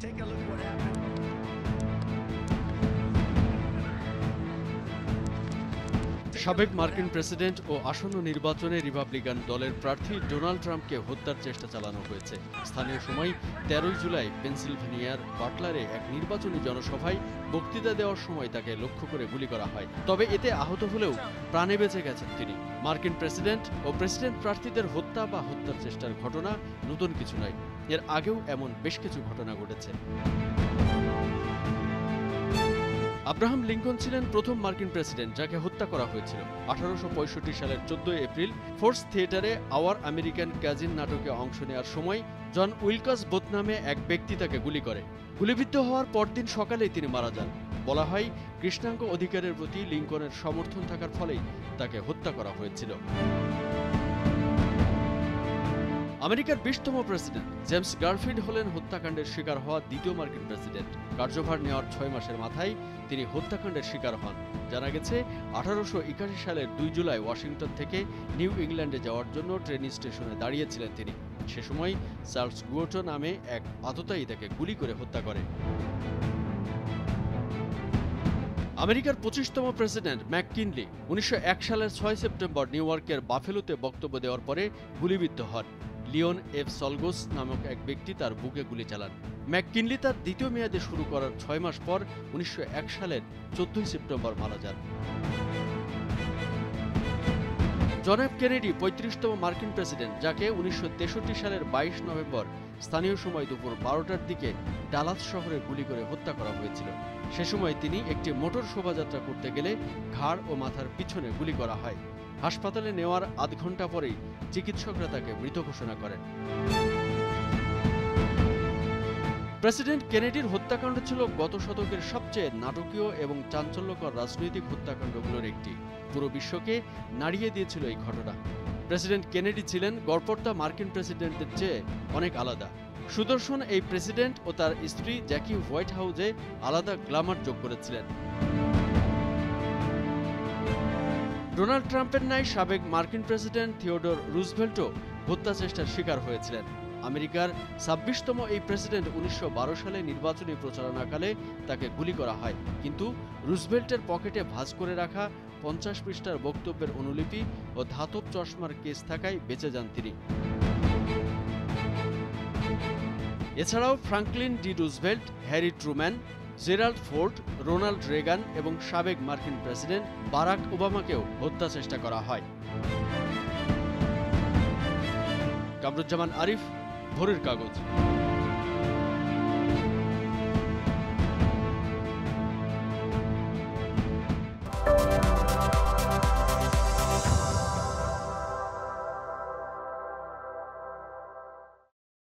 take a look what happened. সাবেক মার্কিন president ও আসন্ন নির্বাচনে রিপাবলিকান দলের প্রার্থী ডোনাল্ড ট্রাম্পকে হত্যার চেষ্টা চালানো হয়েছে। স্থানীয় সময় 13 জুলাই পেনসিলভেনিয়ার বাটলারে এক নির্বাচনী জনসভায় বক্তৃতা দেওয়ার সময় তাকে লক্ষ্য করে গুলি করা হয়। তবে এতে আহত হলেও প্রাণে বেঁচে গেছেন তিনি। মার্কিন প্রেসিডেন্ট ও প্রেসিডেন্ট প্রার্থীদের হত্যা বা হত্যার চেষ্টার ঘটনা নতুন কিছু নয়, এর আগেও এমন বেশ কিছু ঘটনা ঘটেছে। আব্রাহাম লিঙ্কন ছিলেন প্রথম মার্কিন প্রেসিডেন্ট যাকে হত্যা করা হয়েছিল। 1865 সালের 14 এপ্রিল ফোর্স থিয়েটারে আওয়ার আমেরিকান কাজিন নাটকে অংশ নেওয়ার সময় জন উইলকাস বোথ নামে এক ব্যক্তি তাকে গুলি করে। গুলিবিদ্ধ হওয়ার পরদিন সকালেই তিনি মারা যান। বলা হয় কৃষ্ণাঙ্গ অধিকারের প্রতি লিঙ্কনের সমর্থন থাকার ফলেই তাকে হত্যা করা হয়েছিল। আমেরিকার 20তম প্রেসিডেন্ট জেমস গারফিল্ড হলেন হত্যাকাণ্ডের শিকার হওয়া দ্বিতীয় মার্কিন প্রেসিডেন্ট। কার্যভার নেওয়ার 6 মাসের মাথায় তিনি হত্যাকাণ্ডের শিকার হন। জানা গেছে 1881 সালের 2 জুলাই ওয়াশিংটন থেকে নিউ ইংল্যান্ডে যাওয়ার জন্য ট্রেন স্টেশনে দাঁড়িয়েছিলেন তিনি। সে সময় চার্লস গুয়োটো নামে এক আততায়ী তাকে গুলি করে হত্যা করে। আমেরিকার 25তম প্রেসিডেন্ট ম্যাককিনলি 1901 সালের 6 সেপ্টেম্বর নিউ ইয়র্কের বাফেলোতে বক্তব্য দেওয়ার পরে গুলিবিদ্ধ হন। লিওন এফ সলগোস নামক এক ব্যক্তি তার বুকে গুলি চালান। ম্যাককিনলি তার দ্বিতীয় মেয়াদে শুরু করার 6 মাস পর 1901 সালের 14 সেপ্টেম্বর মারা যান। জন এফ কেনেডি 35তম মার্কিন প্রেসিডেন্ট, যাকে 1963 সালের 22 নভেম্বর স্থানীয় সময় দুপুর 12টার দিকে ডালাস শহরে গুলি করে হত্যা করা হয়েছিল। সে সময় তিনি একটি মোটর শোভাযাত্রা করতে গেলে ঘাড় ও মাথার পিছনে গুলি করা হয়। হাসপাতালে নেওয়ার আধ ঘন্টা পরেই চিকিৎসকরা তাকে মৃত ঘোষণা করেন। প্রেসিডেন্ট কেনেডির হত্যাকাণ্ড ছিল গত শতকের সবচেয়ে নাটকীয় এবং চাঞ্চল্যকর রাজনৈতিক হত্যাকাণ্ডগুলোর একটি। পুরো বিশ্বকে নাড়িয়ে দিয়েছিল এই ঘটনা। প্রেসিডেন্ট কেনেডি ছিলেন গড়পড়তা মার্কিন প্রেসিডেন্টদের চেয়ে অনেক আলাদা। সুদর্শন এই প্রেসিডেন্ট ও তার স্ত্রী জ্যাকি হোয়াইট হাউসে আলাদা গ্ল্যামার যোগ করেছিলেন। ডোনাল্ড ট্রাম্পের ন্যায় সাবেক মার্কিন প্রেসিডেন্ট থিওডোর রুজভেল্টও হত্যা চেষ্টার শিকার হয়েছিলেন। আমেরিকার 26তম এই প্রেসিডেন্ট 1912 সালে নির্বাচনী প্রচারণাকালে তাকে গুলি করা হয়, কিন্তু রুজভেল্টের পকেটে ভাঁজ করে রাখা 50 পৃষ্ঠার বক্তব্যের অনুলিপি ও ধাতব চশমার কেস থাকায় বেঁচে যান তিনি। এছাড়াও Franklin D Roosevelt, Harry Truman, Gerald Ford, Ronald Reagan এবং সাবেক মার্কিন প্রেসিডেন্ট বারাক ওবামাকেও হত্যা চেষ্টা করা হয়। কামরুজ্জামান আরিফ, ভোরের কাগজ।